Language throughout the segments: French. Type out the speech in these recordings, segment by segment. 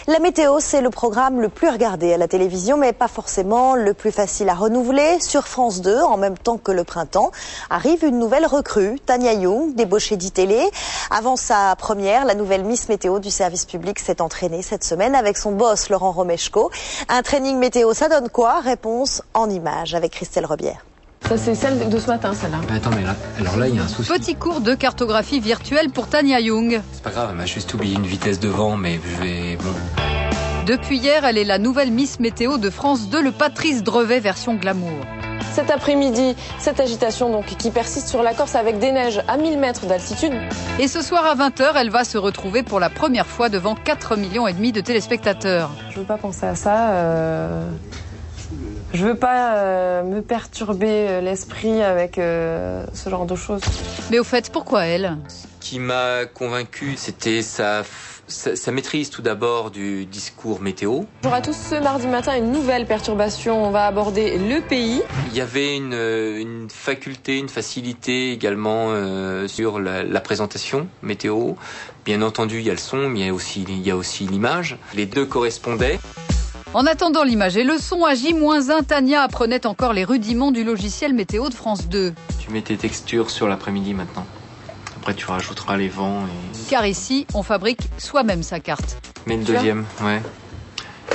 La météo, c'est le programme le plus regardé à la télévision, mais pas forcément le plus facile à renouveler. Sur France 2, en même temps que le printemps, arrive une nouvelle recrue, Tania Young, débauchée d'ITélé. Avant sa première, la nouvelle Miss Météo du service public s'est entraînée cette semaine avec son boss Laurent Romeshko. Un training météo, ça donne quoi? Réponse en images avec Christelle Rebière. Ça, c'est celle de ce matin, celle-là. Attends, mais là, alors là, il y a un souci. Petit cours de cartographie virtuelle pour Tania Young. C'est pas grave, elle m'a juste oublié une vitesse de vent, mais je vais... Bon. Depuis hier, elle est la nouvelle Miss Météo de France 2, le Patrice Drevet version glamour. Cet après-midi, cette agitation donc qui persiste sur la Corse avec des neiges à 1000 mètres d'altitude. Et ce soir à 20h, elle va se retrouver pour la première fois devant 4,5 millions de téléspectateurs. Je veux pas penser à ça. Je veux pas me perturber l'esprit avec ce genre de choses. Mais au fait, pourquoi elle? Ce qui m'a convaincu, c'était sa maîtrise tout d'abord du discours météo. Bonjour à tous, ce mardi matin, une nouvelle perturbation. On va aborder le pays. Il y avait une faculté, une facilité également sur la présentation météo. Bien entendu, il y a le son, mais il y a aussi l'image. Les deux correspondaient. En attendant l'image et le son, à J-1, Tania apprenait encore les rudiments du logiciel météo de France 2. Tu mets tes textures sur l'après-midi maintenant. Après, tu rajouteras les vents. Car ici, on fabrique soi-même sa carte. Mais le deuxième, ouais.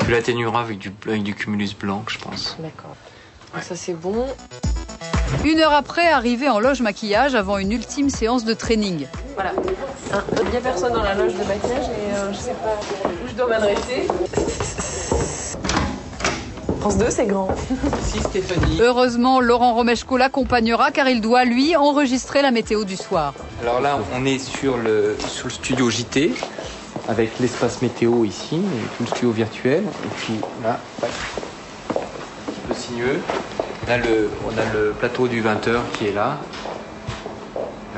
Tu l'atténueras avec du cumulus blanc, je pense. D'accord. Ouais. Ça, c'est bon. 1 heure après, arrivée en loge maquillage avant une ultime séance de training. Voilà. Il n'y a personne dans la loge de maquillage et je sais pas où je dois m'adresser. France 2, c'est grand. Si, Stéphanie. Heureusement, Laurent Romeshko l'accompagnera car il doit, lui, enregistrer la météo du soir. Alors là, on est sur le studio JT, avec l'espace météo ici, et tout le studio virtuel. Et puis là, un petit peu sinueux. Là, on a le plateau du 20h qui est là.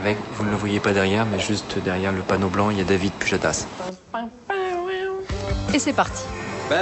Avec, vous ne le voyez pas derrière, mais juste derrière le panneau blanc, il y a David Pujadas. Et c'est parti.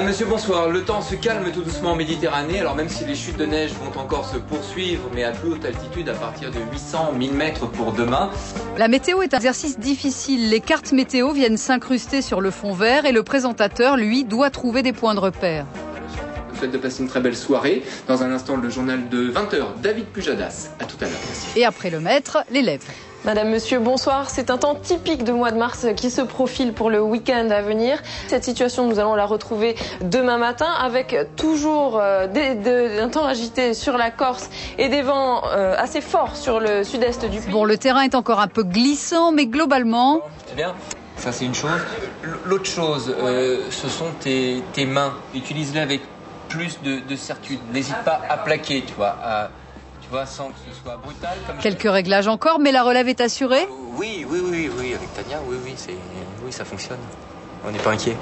Monsieur, bonsoir. Le temps se calme tout doucement en Méditerranée. Alors même si les chutes de neige vont encore se poursuivre, mais à plus haute altitude, à partir de 800-1000 mètres pour demain. La météo est un exercice difficile. Les cartes météo viennent s'incruster sur le fond vert et le présentateur, lui, doit trouver des points de repère. Je vous souhaite de passer une très belle soirée. Dans un instant, le journal de 20h, David Pujadas. À tout à l'heure. Merci. Et après le maître, l'élève. Madame, monsieur, bonsoir. C'est un temps typique de mois de mars qui se profile pour le week-end à venir. Cette situation, nous allons la retrouver demain matin avec toujours un temps agité sur la Corse et des vents assez forts sur le sud-est du pays. Bon, le terrain est encore un peu glissant, mais globalement... C'est bien. Ça, c'est une chose. L'autre chose, ce sont tes mains. Utilise-les avec plus de certitude. N'hésite pas à plaquer, tu vois, sans que ce soit brutal. Quelques réglages encore, mais la relève est assurée? Oui, avec Tania, oui, ça fonctionne. On n'est pas inquiet.